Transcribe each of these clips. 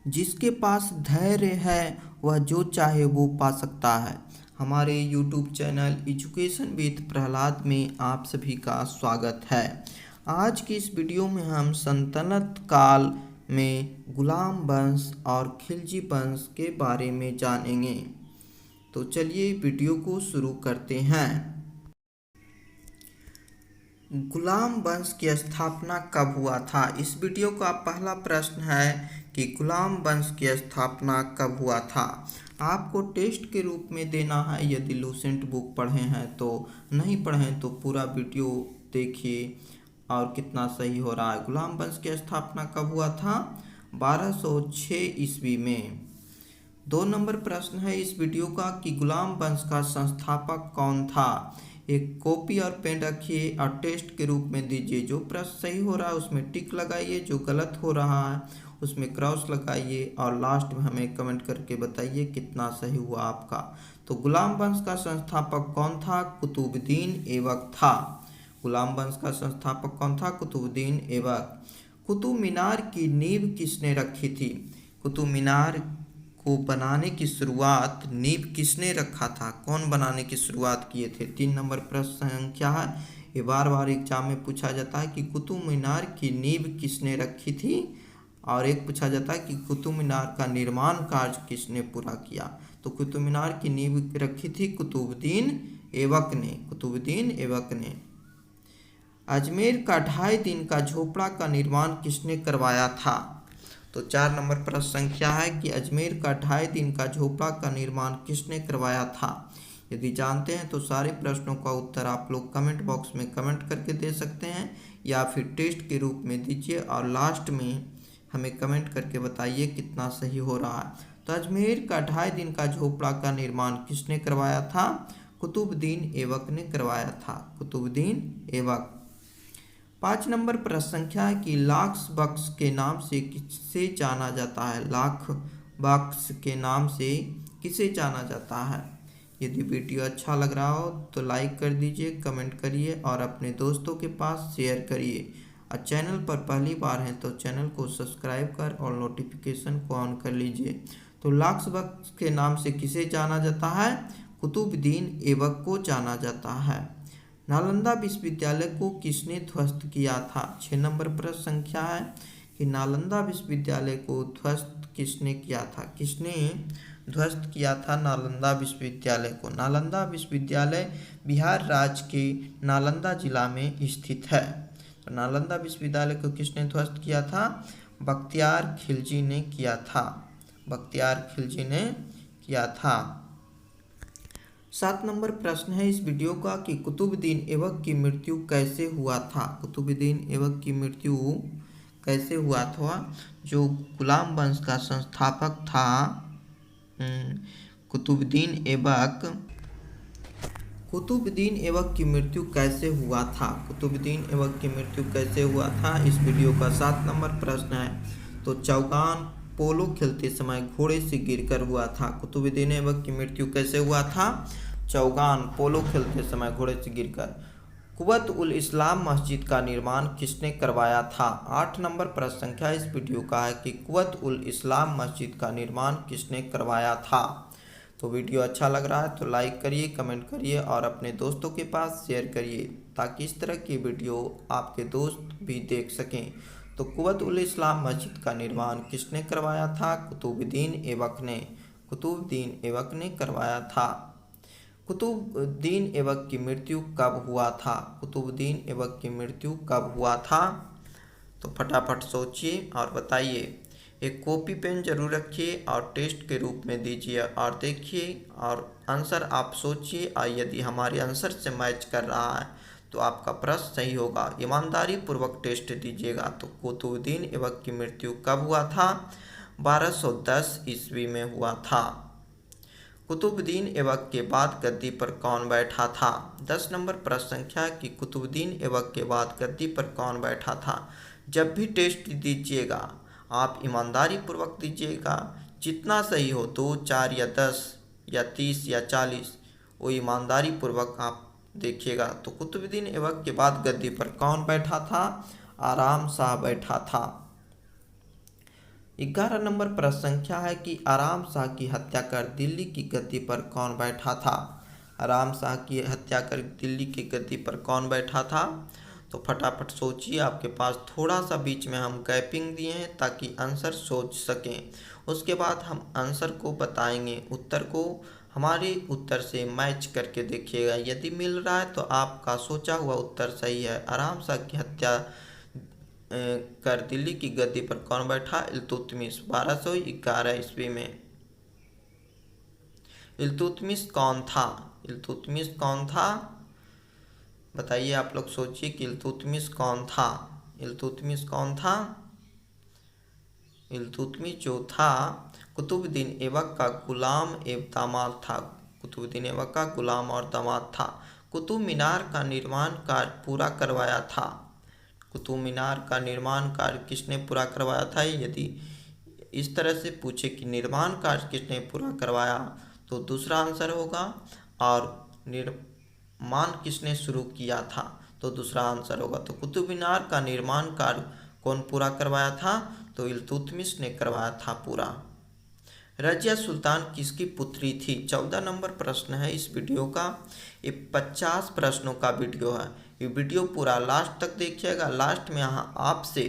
जिसके पास धैर्य है वह जो चाहे वो पा सकता है। हमारे YouTube channel education with Prahlad में आप सभी का स्वागत है। आज की इस वीडियो में हम सल्तनत काल में गुलाम वंश और खिलजी वंश के बारे में जानेंगे। तो चलिए वीडियो को शुरू करते हैं। गुलाम वंश की स्थापना कब हुआ था? इस वीडियो का पहला प्रश्न है कि गुलाम वंश की स्थापना कब हुआ था। आपको टेस्ट के रूप में देना है। यदि लूसेंट बुक पढ़े हैं तो, नहीं पढ़े तो पूरा वीडियो देखिए और कितना सही हो रहा है। गुलाम वंश की स्थापना कब हुआ था? 1206 ईस्वी में। 2 नंबर प्रश्न है इस वीडियो का कि गुलाम वंश का संस्थापक कौन था। एक कॉपी और पेन रखिए और टेस्ट के रूप में दीजिए। जो प्रश्न सही हो रहा है उसमें टिक लगाइए, जो गलत हो रहा है उसमें क्रॉस लगाइए और लास्ट में हमें कमेंट करके बताइए कितना सही हुआ आपका। तो गुलाम वंश का संस्थापक कौन था? कुतुबुद्दीन ऐबक था। गुलाम वंश का संस्थापक कौन था? कुतुबुद्दीन ऐबक। कुतुब मीनार की नींव किसने रखी थी? कुतुब मीनार को बनाने की शुरुआत नींव किसने रखा था? कौन बनाने की शुरुआत किए थे? 3 नंबर प्रश्न संख्या है। ये बार बार एग्जाम में पूछा जाता है कि कुतुब मीनार की नींव किसने रखी थी, और एक पूछा जाता है कि कुतुब मीनार का निर्माण कार्य किसने पूरा किया। तो कुतुब मीनार की नींव रखी थी कुतुबुद्दीन ऐबक ने। कुतुबुद्दीन ऐबक ने। अजमेर का 2.5 दिन का झोपड़ा का निर्माण किसने करवाया था? तो 4 नंबर प्रश्न संख्या है कि अजमेर का 2.5 दिन का झोपड़ा का निर्माण किसने करवाया था। यदि जानते हैं तो सारे प्रश्नों का उत्तर आप लोग कमेंट बॉक्स में कमेंट करके दे सकते हैं या फिर टेस्ट के रूप में दीजिए और लास्ट में हमें कमेंट करके बताइए कितना सही हो रहा है। तो अजमेर का 2.5 दिन का झोपड़ा का निर्माण किसने करवाया था? कुतुबुद्दीन ऐबक ने करवाया था। कुतुबुद्दीन ऐबक। 5 नंबर प्रश्न संख्या है कि लाख बक्स के नाम से किसे जाना जाता है? लाख बक्स के नाम से किसे जाना जाता है? यदि वीडियो अच्छा लग रहा हो तो लाइक कर दीजिए, कमेंट करिए और अपने दोस्तों के पास शेयर करिए। और चैनल पर पहली बार हैं तो चैनल को सब्सक्राइब कर और नोटिफिकेशन को ऑन कर लीजिए। तो लाख बक्स के नाम से किसे जाना जाता है? कुतुबुद्दीन ऐबक को जाना जाता है। नालंदा विश्वविद्यालय को किसने ध्वस्त किया था? 6 नंबर प्रश्न संख्या है कि नालंदा विश्वविद्यालय को ध्वस्त किसने किया था? किसने ध्वस्त किया था नालंदा विश्वविद्यालय को? नालंदा विश्वविद्यालय बिहार राज्य के नालंदा जिला में स्थित है। तो नालंदा विश्वविद्यालय को किसने ध्वस्त किया था? बख्तियार खिलजी ने किया था। बख्तियार खिलजी ने किया था। 7 नंबर प्रश्न है इस वीडियो का कि कुतुबुद्दीन ऐबक की मृत्यु कैसे हुआ था? कुतुबुद्दीन ऐबक की मृत्यु कैसे हुआ था? जो गुलाम वंश का संस्थापक था कुतुबुद्दीन ऐबक। कुतुबुद्दीन ऐबक की मृत्यु कैसे हुआ था? कुतुबुद्दीन ऐबक की मृत्यु कैसे हुआ था? इस वीडियो का 7 नंबर प्रश्न है। तो चौगान पोलो खेलते समय घोड़े से गिरकर हुआ था। कुतुबुद्दीन ऐबक की मृत्यु कैसे हुआ था? चौगान पोलो खेलते समय घोड़े से गिरकर। कुव्वत उल इस्लाम मस्जिद का निर्माण किसने करवाया था? 8 नंबर प्रश्न संख्या इस वीडियो का है कि कुव्वत उल इस्लाम मस्जिद का निर्माण किसने करवाया था। तो वीडियो अच्छा लग रहा है तो लाइक करिए, कमेंट करिए और अपने दोस्तों के पास शेयर करिए ताकि इस तरह की वीडियो आपके दोस्त भी देख सकें। तो कुव्वत उल इस्लाम मस्जिद का निर्माण किसने करवाया था? कुतुबुद्दीन ऐबक ने। कुतुबुद्दीन ऐबक ने करवाया था। कुतुबुद्दीन ऐबक की मृत्यु कब हुआ था? कुतुबुद्दीन ऐबक की मृत्यु कब हुआ था? तो फटाफट सोचिए और बताइए। एक कॉपी पेन जरूर रखिए और टेस्ट के रूप में दीजिए और देखिए और आंसर आप सोचिए, और यदि हमारे आंसर से मैच कर रहा है तो आपका प्रश्न सही होगा। ईमानदारी पूर्वक टेस्ट दीजिएगा। तो कुतुबुद्दीन ऐबक की मृत्यु कब हुआ था? 1210 ईस्वी में हुआ था। कुतुबुद्दीन ऐबक के बाद गद्दी पर कौन बैठा था? 10 नंबर प्रश्न संख्या कि कुतुबुद्दीन ऐबक के बाद गद्दी पर कौन बैठा था? जब भी टेस्ट दीजिएगा आप ईमानदारी पूर्वक दीजिएगा। जितना सही हो 2, 4 या 10 या 30 या 40 वो ईमानदारी पूर्वक आप देखिएगा। तो कुतुबुद्दीन ऐबक के बाद गद्दी पर कौन बैठा था? आराम शाह बैठा था। 11 नंबर प्रश्न संख्या है कि आराम शाह की हत्या कर दिल्ली की गद्दी पर कौन बैठा था। आराम शाह की हत्या कर दिल्ली की गद्दी पर कौन बैठा था। तो फटाफट सोचिए, आपके पास थोड़ा सा बीच में हम गैपिंग दिए हैं ताकि आंसर सोच सकें। उसके बाद हम आंसर को बताएंगे, उत्तर को हमारे उत्तर से मैच करके देखिएगा। यदि मिल रहा है तो आपका सोचा हुआ उत्तर सही है। आराम शाह की हत्या कर दिल्ली की गद्दी पर कौन बैठा। इल्तुतमिश 1211 ईस्वी में। इल्तुतमिश कौन था। इल्तुतमिश कौन था, बताइए आप लोग सोचिए कि इल्तुतमिश कौन था। इल्तुतमिश कौन था। इल्तुतमिश जो था कुतुबुद्दीन ऐबक का गुलाम एवं दामाद था। कुतुबुद्दीन ऐबक का गुलाम और दामाद था। कुतुब मीनार का निर्माण कार्य पूरा करवाया था। कुतुब मीनार का निर्माण कार्य किसने पूरा करवाया था। यदि इस तरह से पूछे कि निर्माण कार्य किसने पूरा करवाया तो दूसरा आंसर होगा, और निर्माण किसने शुरू किया था तो दूसरा आंसर होगा। तो कुतुब मीनार का निर्माण कार्य कौन पूरा करवाया था, तो इल्तुतमिश ने करवाया था पूरा। रजिया सुल्तान किसकी पुत्री थी। 14 नंबर प्रश्न है इस वीडियो का। ये 50 प्रश्नों का वीडियो है। ये वीडियो पूरा लास्ट तक देखिएगा। लास्ट में यहाँ आपसे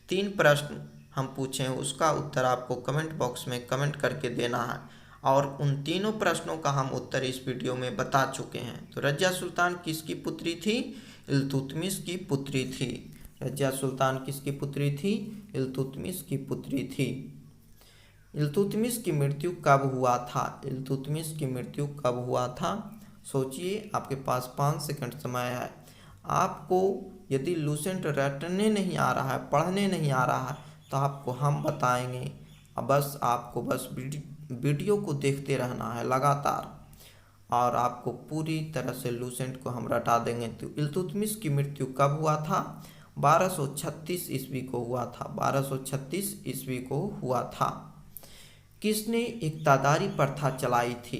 3 प्रश्न हम पूछे हैं, उसका उत्तर आपको कमेंट बॉक्स में कमेंट करके देना है, और उन तीनों प्रश्नों का हम उत्तर इस वीडियो में बता चुके हैं। तो रजिया सुल्तान किसकी पुत्री थी। इल्तुतमिश की पुत्री थी। रजिया सुल्तान किसकी पुत्री थी। इल्तुतमिश की पुत्री थी। इल्तुतमिश की मृत्यु कब हुआ था। इल्तुतमिश की मृत्यु कब हुआ था, सोचिए। आपके पास 5 सेकंड समय है। आपको यदि लूसेंट रटने नहीं आ रहा है, पढ़ने नहीं आ रहा है, तो आपको हम बताएंगे। बस आपको वीडियो को देखते रहना है लगातार, और आपको पूरी तरह से लूसेंट को हम रटा देंगे। तो इल्तुतमिश की मृत्यु कब हुआ था। 1236 ईस्वी को हुआ था। 1236 ईस्वी को हुआ था। किसने इक्तादारी प्रथा चलाई थी।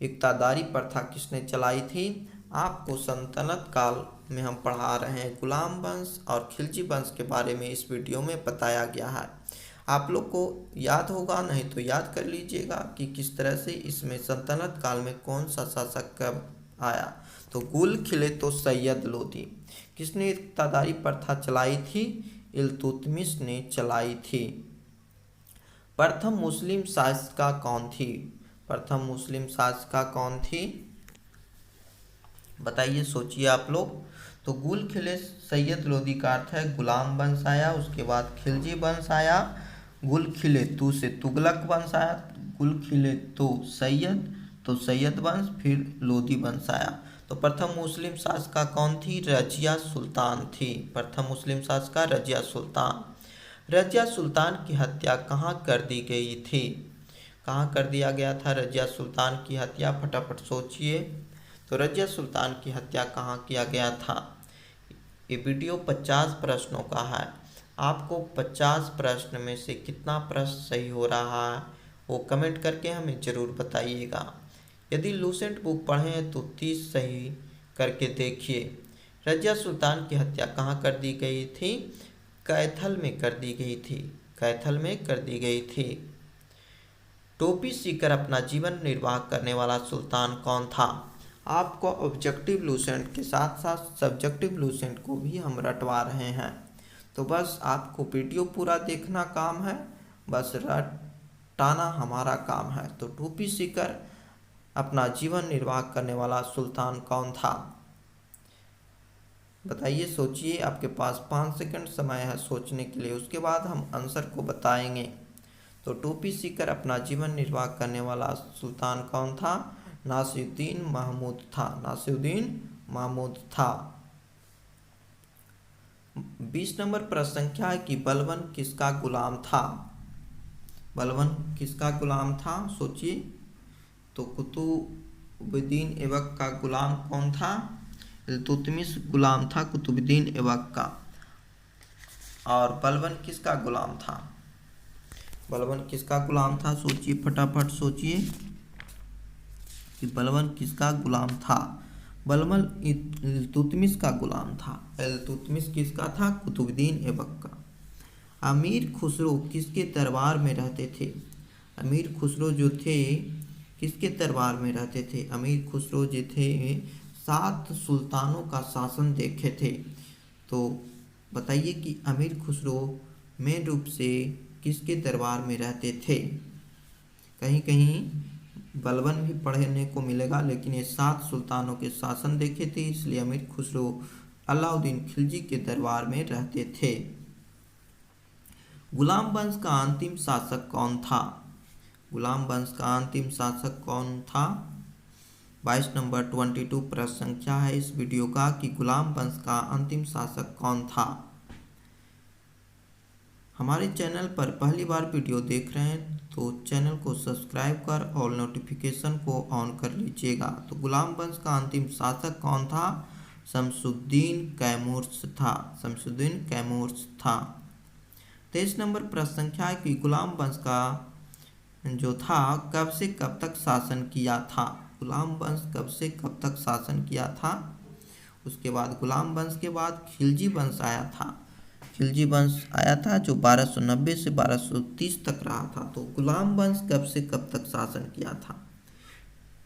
इक्तादारी प्रथा किसने चलाई थी। आपको सल्तनत काल में हम पढ़ा रहे हैं। गुलाम वंश और खिलजी वंश के बारे में इस वीडियो में बताया गया है। आप लोग को याद होगा, नहीं तो याद कर लीजिएगा कि किस तरह से इसमें सल्तनत काल में कौन सा शासक कब आया। तो गुल खिले तो सैयद लोदी। किसने इक्तादारी प्रथा चलाई थी। इल्तुतमिश ने चलाई थी। प्रथम मुस्लिम शासिका कौन थी। प्रथम मुस्लिम शासिका कौन थी, बताइए, सोचिए आप लोग। तो गुल खिले सैयद लोदी का अर्थ है गुलाम वंश आया, उसके बाद खिलजी वंश आया, गुल खिले तू से तुगलक वंश आया, गुल खिले तो सैयद वंश, फिर लोदी वंश आया। तो प्रथम मुस्लिम शासिका कौन थी। रजिया सुल्तान थी। प्रथम मुस्लिम शासिका रजिया सुल्तान। रजिया सुल्तान की हत्या कहाँ कर दी गई थी। कहाँ कर दिया गया था रजिया सुल्तान की हत्या, फटाफट सोचिए। तो रजिया सुल्तान की हत्या कहाँ किया गया था। ये वीडियो 50 प्रश्नों का है। आपको 50 प्रश्न में से कितना प्रश्न सही हो रहा है वो कमेंट करके हमें ज़रूर बताइएगा। यदि लूसेंट बुक पढ़े हैं तो 30 सही करके देखिए। रजिया सुल्तान की हत्या कहाँ कर दी गई थी। कैथल में कर दी गई थी। कैथल में कर दी गई थी। टोपी सीकर अपना जीवन निर्वाह करने वाला सुल्तान कौन था। आपको ऑब्जेक्टिव लूसेंट के साथ साथ सब्जेक्टिव लूसेंट को भी हम रटवा रहे हैं। तो बस आपको वीडियो पूरा देखना काम है, बस रटाना हमारा काम है। तो टोपी सीकर अपना जीवन निर्वाह करने वाला सुल्तान कौन था, बताइए, सोचिए। आपके पास 5 सेकंड समय है सोचने के लिए, उसके बाद हम आंसर को बताएंगे। तो टोपी सीकर अपना जीवन निर्वाह करने वाला सुल्तान कौन था। नासिरुद्दीन महमूद था। नासिरुद्दीन महमूद था। 20 नंबर प्रश्न संख्या है कि बलबन किसका गुलाम था। बलबन किसका गुलाम था, सोचिए। तो कुतुबुद्दीन ऐबक का गुलाम कौन था। इल्तुतमिश गुलाम था कुतुबुद्दीन ऐबक का। और बलबन किसका गुलाम था। बलबन किसका गुलाम था, सोचिए, फटाफट सोचिए कि बलबन किसका गुलाम था। बलबन इल्तुतमिश का गुलाम था। इल्तुतमिश किसका था, कुतुबुद्दीन ऐबक का। अमीर खुसरो किसके दरबार में रहते थे? अमीर खुसरो जो थे किसके दरबार में रहते थे? अमीर खुसरो जो थे 7 सुल्तानों का शासन देखे थे। तो बताइए कि अमीर खुसरो मेन रूप से किसके दरबार में रहते थे? कहीं कहीं बलबन भी पढ़ने को मिलेगा, लेकिन ये 7 सुल्तानों के शासन देखे थे, इसलिए अमीर खुसरो अलाउद्दीन खिलजी के दरबार में रहते थे। गुलाम वंश का अंतिम शासक कौन था? गुलाम वंश का अंतिम शासक कौन था? 22 नंबर 22 प्रश्न संख्या है इस वीडियो का कि गुलाम वंश का अंतिम शासक कौन था। हमारे चैनल पर पहली बार वीडियो देख रहे हैं तो चैनल को सब्सक्राइब कर और नोटिफिकेशन को ऑन कर लीजिएगा। तो गुलाम वंश का अंतिम शासक कौन था? शमसुद्दीन कैमूर्स था। शमसुद्दीन कैमूर्स था। 23 नंबर प्रश्न संख्या है कि गुलाम वंश का जो था कब से कब तक शासन किया था? गुलाम वंश कब से कब तक शासन किया था? उसके बाद गुलाम वंश के बाद खिलजी वंश आया था। खिलजी वंश आया था जो 1290 से 1230 तक रहा था। तो गुलाम वंश कब से कब तक शासन किया था?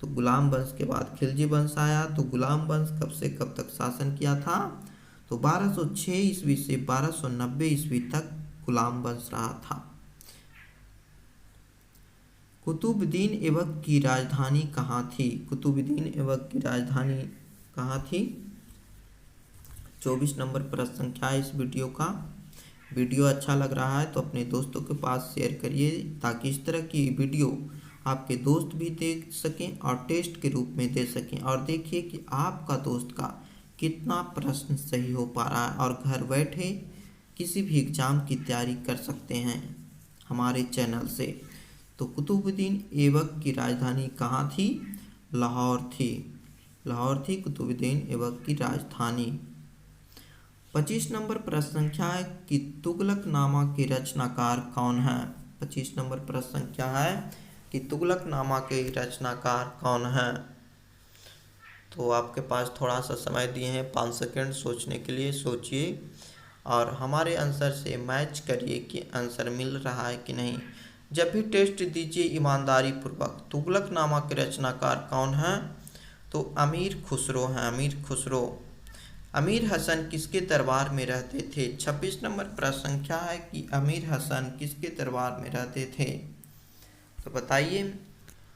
तो गुलाम वंश के बाद खिलजी वंश आया। तो गुलाम वंश कब से कब तक शासन किया था? तो 1206 ईस्वी से 1290 ईस्वी तक गुलाम वंश रहा था। कुतुबुद्दीन ऐबक की राजधानी कहाँ थी? कुतुबुद्दीन ऐबक की राजधानी कहाँ थी? 24 नंबर प्रश्न संख्या है इस वीडियो का। वीडियो अच्छा लग रहा है तो अपने दोस्तों के पास शेयर करिए ताकि इस तरह की वीडियो आपके दोस्त भी देख सकें और टेस्ट के रूप में दे सकें। और देखिए कि आपका दोस्त का कितना प्रश्न सही हो पा रहा है और घर बैठे किसी भी एग्ज़ाम की तैयारी कर सकते हैं हमारे चैनल से। तो कुतुबुद्दीन ऐबक की राजधानी कहाँ थी? लाहौर थी। लाहौर थी कुतुबुद्दीन ऐबक की राजधानी। 25 नंबर प्रश्न संख्या है कि तुगलकनामा के रचनाकार कौन है? 25 नंबर प्रश्न संख्या है कि तुगलकनामा के रचनाकार कौन है? तो आपके पास थोड़ा सा समय दिए हैं 5 सेकंड सोचने के लिए। सोचिए और हमारे आंसर से मैच करिए कि आंसर मिल रहा है कि नहीं। जब भी टेस्ट दीजिए ईमानदारी पूर्वक। तुगलकनामा के रचनाकार कौन है? तो अमीर खुसरो हैं। अमीर खुसरो। अमीर हसन किसके दरबार में रहते थे? 26 नंबर प्रश्न संख्या है कि अमीर हसन किसके दरबार में रहते थे? तो बताइए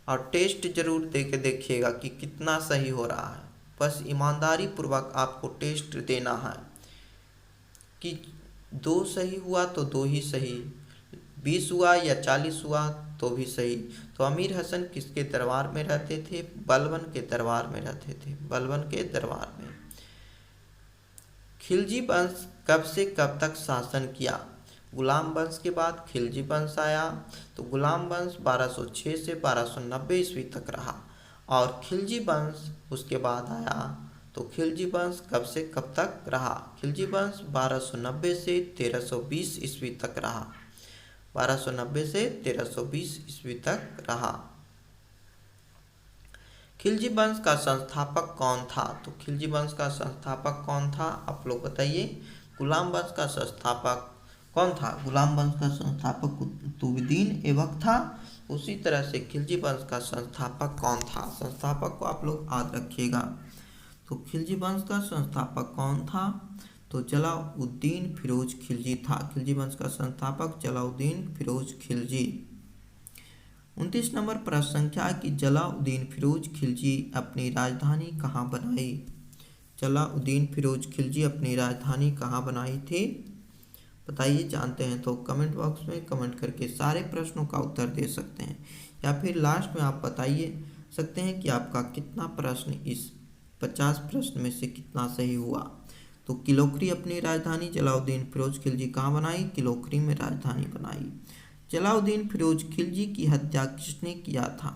और टेस्ट जरूर दे के देखिएगा कि कितना सही हो रहा है। बस ईमानदारी पूर्वक आपको टेस्ट देना है कि 2 सही हुआ तो 2 ही सही, 20 हुआ या 40 हुआ तो भी सही। तो अमीर हसन किसके दरबार में रहते थे? बलबन के दरबार में रहते थे। बलबन के दरबार में। खिलजी वंश कब से कब तक शासन किया? गुलाम वंश के बाद खिलजी वंश आया। तो गुलाम वंश 1206 से 1290 ईस्वी तक रहा और खिलजी वंश उसके बाद आया। तो खिलजी वंश कब से कब तक रहा? खिलजी वंश 1290 से 1320 ईस्वी तक रहा। 1290 से 1320 ईस्वी तक रहा। खिलजी वंश का संस्थापक कौन था? तो खिलजी वंश का संस्थापक कौन था? आप लोग बताइए। गुलाम वंश का संस्थापक कौन था? गुलाम वंश का संस्थापक कुतुबुद्दीन ऐबक था। उसी तरह से खिलजी वंश का संस्थापक कौन था? संस्थापक को आप लोग याद रखिएगा। तो खिलजी वंश का संस्थापक कौन था? तो जलाउद्दीन फिरोज खिलजी था। खिलजी वंश का संस्थापक जलाउद्दीन फिरोज खिलजी। 29 नंबर प्रश्न संख्या कि जलाउद्दीन फिरोज खिलजी अपनी राजधानी कहाँ बनाई? जलाउद्दीन फिरोज खिलजी अपनी राजधानी कहाँ बनाई थी? बताइए। जानते हैं तो कमेंट बॉक्स में कमेंट करके सारे प्रश्नों का उत्तर दे सकते हैं या फिर लास्ट में आप बताइए सकते हैं कि आपका कितना प्रश्न इस 50 प्रश्न में से कितना सही हुआ। तो किलोखरी अपनी राजधानी जलाउद्दीन फिरोज खिलजी कहाँ बनाई? किलोखरी में राजधानी बनाई। जलाउद्दीन फिरोज खिलजी की हत्या किसने किया था?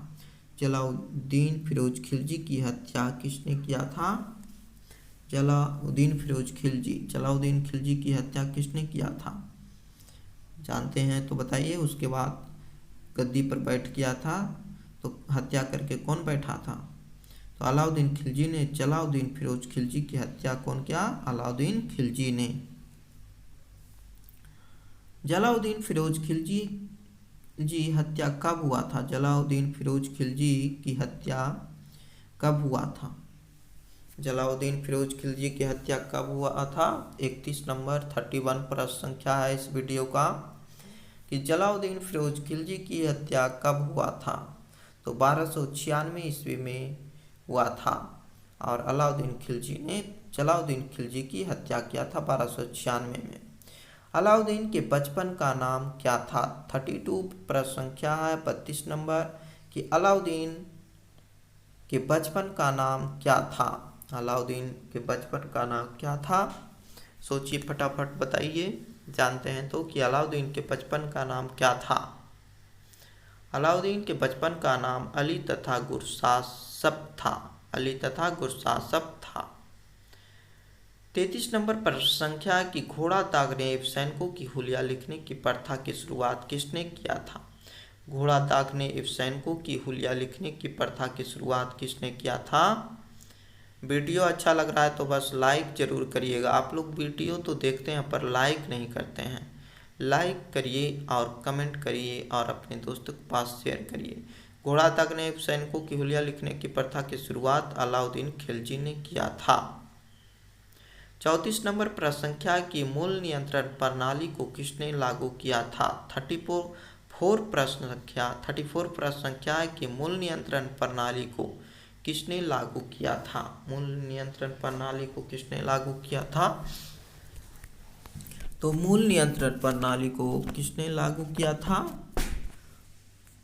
जलाउद्दीन फिरोज खिलजी की हत्या किसने किया था? जलाउद्दीन फिरोज खिलजी। जलाउद्दीन खिलजी की हत्या किसने किया था? जानते हैं तो बताइए। उसके बाद गद्दी पर बैठ गया था तो हत्या करके कौन बैठा था? तो अलाउद्दीन खिलजी ने। जलाउद्दीन फिरोज खिलजी की हत्या कौन किया? अलाउद्दीन खिलजी ने। जलालुद्दीन फिरोज खिलजी जी हत्या कब हुआ था? जलालुद्दीन फिरोज खिलजी की हत्या कब हुआ था? जलालुद्दीन फिरोज खिलजी की हत्या कब हुआ था? 31 नंबर 31 प्रश्न संख्या है इस वीडियो का कि जलालुद्दीन फिरोज खिलजी की हत्या कब हुआ था? तो 1296 ईस्वी में हुआ था और अलाउद्दीन खिलजी ने जलालुद्दीन खिलजी की हत्या किया था 1296 में। अलाउद्दीन के बचपन का नाम क्या था? 32 प्रश्न संख्या है 32 नंबर कि अलाउद्दीन के बचपन का नाम क्या था? अलाउद्दीन के बचपन का नाम क्या था? सोचिए फटाफट बताइए। जानते हैं तो कि अलाउद्दीन के बचपन का नाम क्या था? अलाउद्दीन के बचपन का नाम अली तथा गुरसासप था। अली तथा गुरसासप था। 33 नंबर प्रश्न संख्या कि घोड़ा दागने एवं सैनिकों की हुलिया लिखने की प्रथा की शुरुआत किसने किया था? घोड़ा दागने एवं सैनिकों की हुलिया लिखने की प्रथा की शुरुआत किसने किया था? वीडियो अच्छा लग रहा है तो बस लाइक जरूर करिएगा। आप लोग वीडियो तो देखते हैं पर लाइक नहीं करते हैं। लाइक करिए और कमेंट करिए और अपने दोस्तों के पास शेयर करिए। घोड़ा दागने सैनिकों की हुलिया लिखने की प्रथा की शुरुआत अलाउद्दीन खिलजी ने किया था। 34 नंबर प्रश्न संख्या की मूल नियंत्रण प्रणाली को किसने लागू किया था? 34 प्रश्न संख्या की मूल नियंत्रण प्रणाली को किसने लागू किया था? मूल नियंत्रण प्रणाली को किसने लागू किया था? तो मूल नियंत्रण प्रणाली को किसने लागू किया था?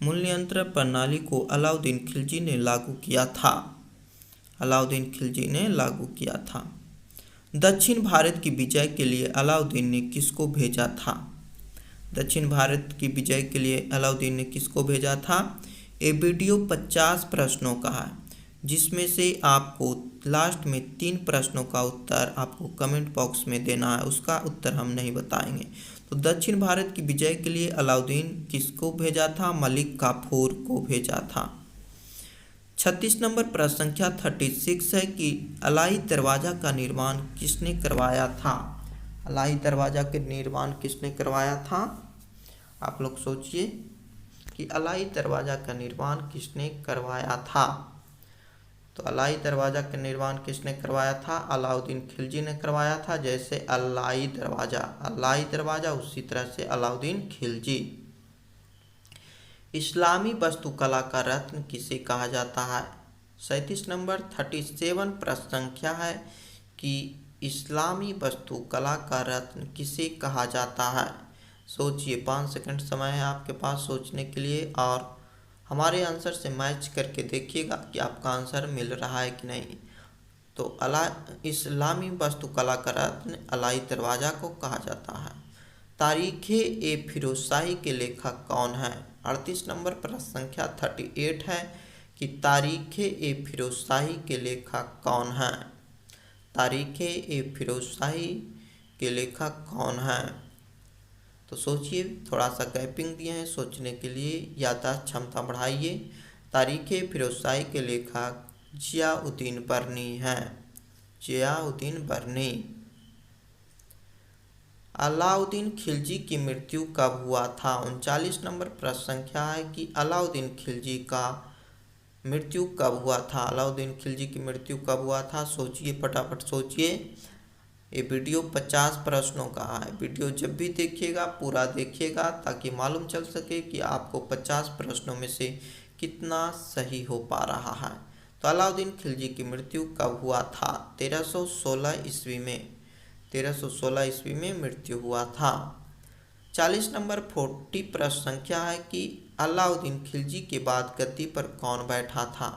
मूल नियंत्रण प्रणाली को अलाउद्दीन खिलजी ने लागू किया था। अलाउद्दीन खिलजी ने लागू किया था। दक्षिण भारत की विजय के लिए अलाउद्दीन ने किसको भेजा था? दक्षिण भारत की विजय के लिए अलाउद्दीन ने किसको भेजा था? ये वीडियो 50 प्रश्नों का है जिसमें से आपको लास्ट में 3 प्रश्नों का उत्तर आपको कमेंट बॉक्स में देना है। उसका उत्तर हम नहीं बताएंगे। तो दक्षिण भारत की विजय के लिए अलाउद्दीन किसको भेजा था? मलिक काफूर को भेजा था। 36 नंबर प्रश्न संख्या 36 है कि अलाई दरवाजा का निर्माण किसने करवाया था? अलाई दरवाजा के निर्माण किसने करवाया था? आप लोग सोचिए कि अलाई दरवाजा का निर्माण किसने करवाया था? तो अलाई दरवाजा का निर्माण किसने करवाया था? अलाउद्दीन खिलजी ने करवाया था। जैसे अलाई दरवाजा उसी तरह से अलाउद्दीन खिलजी। इस्लामी वास्तुकला का रत्न किसे कहा जाता है? 37 नंबर 37 प्रश्न संख्या है कि इस्लामी वास्तुकला का रत्न किसे कहा जाता है? सोचिए 5 सेकंड समय है आपके पास सोचने के लिए और हमारे आंसर से मैच करके देखिएगा कि आपका आंसर मिल रहा है कि नहीं। तो इस्लामी वास्तुकला का रत्न अलाई दरवाजा को कहा जाता है। तारीख़-ए-फिरोज़शाही के लेखक कौन है? 38 नंबर प्रश्न संख्या 38 है कि तारीख़-ए-फिरोज़शाही के लेखक कौन है? तारीख़-ए-फिरोज़शाही के लेखक कौन है? तो सोचिए, थोड़ा सा गैपिंग दिए हैं सोचने के लिए, याददाश्त क्षमता बढ़ाइए। तारीख़-ए-फिरोज़शाही के लेखक ज़ियाउद्दीन बर्नी हैं। ज़ियाउद्दीन बर्नी। अलाउद्दीन खिलजी की मृत्यु कब हुआ था? 39 नंबर प्रश्न संख्या है कि अलाउद्दीन खिलजी का मृत्यु कब हुआ था? अलाउद्दीन खिलजी की मृत्यु कब हुआ था? सोचिए, फटाफट सोचिए। ये वीडियो 50 प्रश्नों का है। वीडियो जब भी देखिएगा पूरा देखिएगा ताकि मालूम चल सके कि आपको 50 प्रश्नों में से कितना सही हो पा रहा है। तो अलाउद्दीन खिलजी की मृत्यु कब हुआ था? 1316 ईस्वी में। 1316 ईस्वी में मृत्यु हुआ था। 40 नंबर 40 प्रश्न संख्या है कि अलाउद्दीन खिलजी के बाद गद्दी पर कौन बैठा था?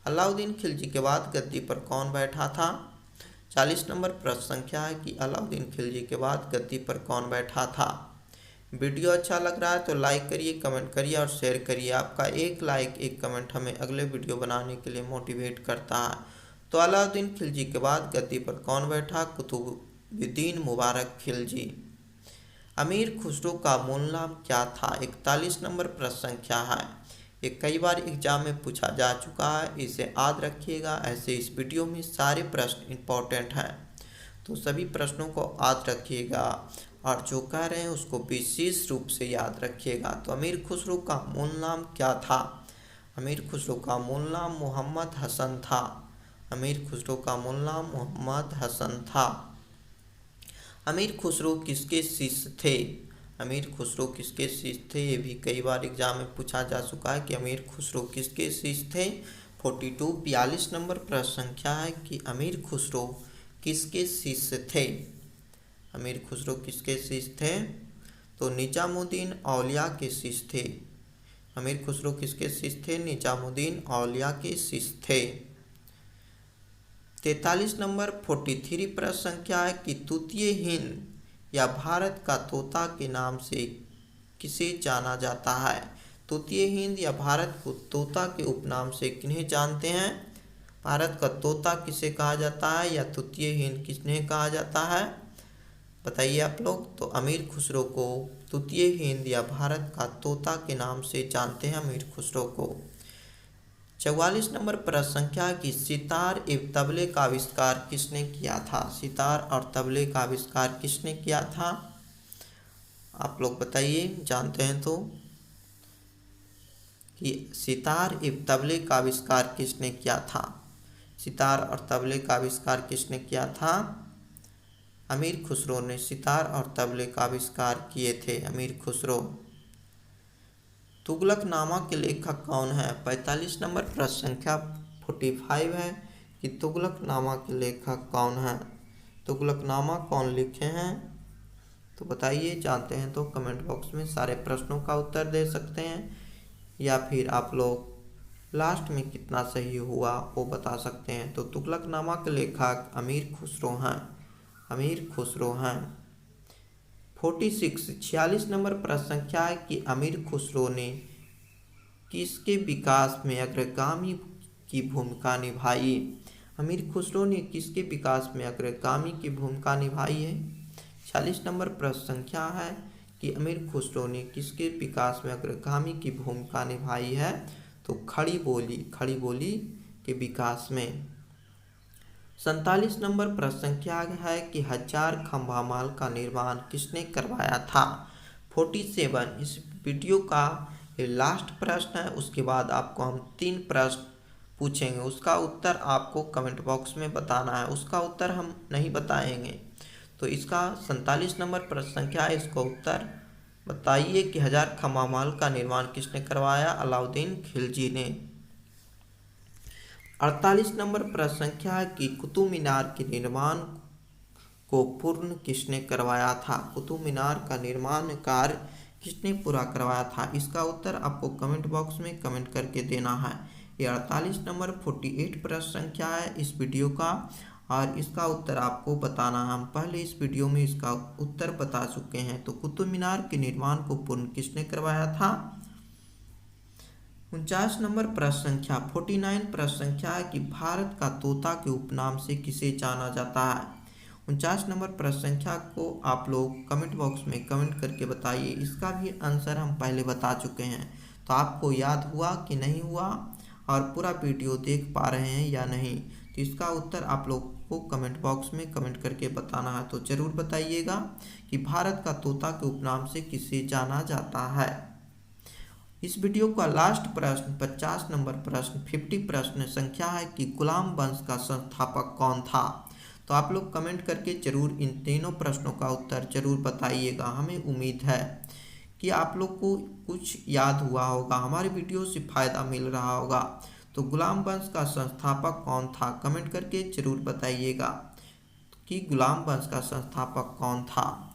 अलाउद्दीन खिलजी के बाद गद्दी पर कौन बैठा था? 40 नंबर प्रश्न संख्या है कि अलाउद्दीन खिलजी के बाद गद्दी पर कौन बैठा था। वीडियो अच्छा लग रहा है तो लाइक करिए, कमेंट करिए और शेयर करिए। आपका एक लाइक एक कमेंट हमें अगले वीडियो बनाने के लिए मोटिवेट करता है। तो अलाउद्दीन खिलजी के बाद गद्दी पर कौन बैठा? कुतुबुद्दीन मुबारक खिलजी। अमीर खुसरो का मूल नाम क्या था? 41 नंबर प्रश्न संख्या है। ये कई बार एग्जाम में पूछा जा चुका है, इसे याद रखिएगा। ऐसे इस वीडियो में सारे प्रश्न इम्पोर्टेंट हैं तो सभी प्रश्नों को याद रखिएगा और जो कह रहे हैं उसको विशेष रूप से याद रखिएगा। तो अमीर खुसरो का मूल नाम क्या था? अमीर खुसरो का मूल नाम मोहम्मद हसन था। अमीर खुसरो का मूल नाम मोहम्मद हसन था। अमीर खुसरो किसके शिष्य थे? अमीर खुसरो किसके शिष्य थे? ये भी कई बार एग्जाम में पूछा जा चुका है कि अमीर खुसरो किसके शिष्य थे। 42 नंबर प्रश्न संख्या है कि अमीर खुसरो किसके शिष्य थे? अमीर खुसरो किसके शिष्य थे? तो निजामुद्दीन औलिया के शिष्य थे। अमीर खुसरो किसके शिष्य थे? निजामुद्दीन औलिया के शिष्य थे। 43 नंबर 43 प्रश्न संख्या है कि तूतीय हिंद या भारत का तोता के नाम से किसे जाना जाता है? तूतीय हिंद या भारत को तोता के उपनाम से किन्हें जानते हैं? भारत का तोता किसे कहा जाता है या तूतीय हिंद किन्हें कहा जाता है? बताइए आप लोग। तो अमीर खुसरो को तूतीय हिंद या भारत का तोता के नाम से जानते हैं अमीर खुसरो को। 44 नंबर प्रश्न संख्या की सितार एवं तबले का आविष्कार किसने किया था? सितार और तबले का आविष्कार किसने किया था? आप लोग बताइए, जानते हैं तो। कि सितार एवं तबले का आविष्कार किसने किया था? सितार और तबले का आविष्कार किसने किया था? अमीर खुसरो ने सितार और तबले का आविष्कार किए थे। अमीर खुसरो। तुगलकनामा के लेखक कौन है? 45 नंबर प्रश्न संख्या 45 है कि तुगलकनामा के लेखक कौन है? तुगलकनामा कौन लिखे हैं? तो बताइए, जानते हैं तो कमेंट बॉक्स में सारे प्रश्नों का उत्तर दे सकते हैं, या फिर आप लोग लास्ट में कितना सही हुआ वो बता सकते हैं। तो तुगलकनामा के लेखक अमीर खुसरो हैं। अमीर खुसरो हैं। 46 नंबर प्रश्न संख्या है कि अमीर खुसरो ने किसके विकास में अग्रगामी की भूमिका निभाई? अमीर खुसरो ने किसके विकास में अग्रगामी की भूमिका निभाई है? 46 नंबर प्रश्न संख्या है कि अमीर खुसरो ने किसके विकास में अग्रगामी की भूमिका निभाई है? तो खड़ी बोली के विकास में। 47 नंबर प्रश्न संख्या है कि हजार खंभा माल का निर्माण किसने करवाया था? 47 इस वीडियो का ये लास्ट प्रश्न है। उसके बाद आपको हम 3 प्रश्न पूछेंगे, उसका उत्तर आपको कमेंट बॉक्स में बताना है। उसका उत्तर हम नहीं बताएंगे। तो इसका 47 नंबर प्रश्न संख्या है, इसका उत्तर बताइए कि हजार खंभा माल का निर्माण किसने करवाया? अलाउद्दीन खिलजी ने। 48 नंबर प्रश्न संख्या है कि कुतुब मीनार के निर्माण को पूर्ण किसने करवाया था? कुतुब मीनार का निर्माण कार्य किसने पूरा करवाया था? इसका उत्तर आपको कमेंट बॉक्स में कमेंट करके देना है। ये 48 नंबर 48 प्रश्न संख्या है इस वीडियो का, और इसका उत्तर आपको बताना है। हम पहले इस वीडियो में इसका उत्तर बता चुके हैं। तो कुतुब मीनार के निर्माण को पूर्ण किसने करवाया था? 49 नंबर प्रश्न संख्या 49 प्रश्न संख्या है कि भारत का तोता के उपनाम से किसे जाना जाता है? 49 नंबर प्रश्न संख्या को आप लोग कमेंट बॉक्स में कमेंट करके बताइए। इसका भी आंसर हम पहले बता चुके हैं। तो आपको याद हुआ कि नहीं हुआ, और पूरा वीडियो देख पा रहे हैं या नहीं? तो इसका उत्तर आप लोग को कमेंट बॉक्स में कमेंट करके बताना है। तो जरूर बताइएगा कि भारत का तोता के उपनाम से किसे जाना जाता है। इस वीडियो का लास्ट प्रश्न 50 नंबर प्रश्न 50 प्रश्न संख्या है कि गुलाम वंश का संस्थापक कौन था? तो आप लोग कमेंट करके जरूर इन तीनों प्रश्नों का उत्तर जरूर बताइएगा। हमें उम्मीद है कि आप लोग को कुछ याद हुआ होगा, हमारे वीडियो से फ़ायदा मिल रहा होगा। तो गुलाम वंश का संस्थापक कौन था? कमेंट करके जरूर बताइएगा कि गुलाम वंश का संस्थापक कौन था।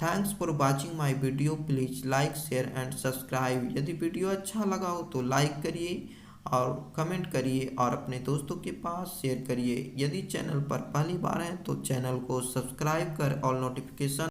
Thanks for watching my video. Please like share and subscribe. यदि वीडियो अच्छा लगा हो तो लाइक करिए और कमेंट करिए और अपने दोस्तों के पास शेयर करिए। यदि चैनल पर पहली बार हैं तो चैनल को सब्सक्राइब कर ऑल नोटिफिकेशन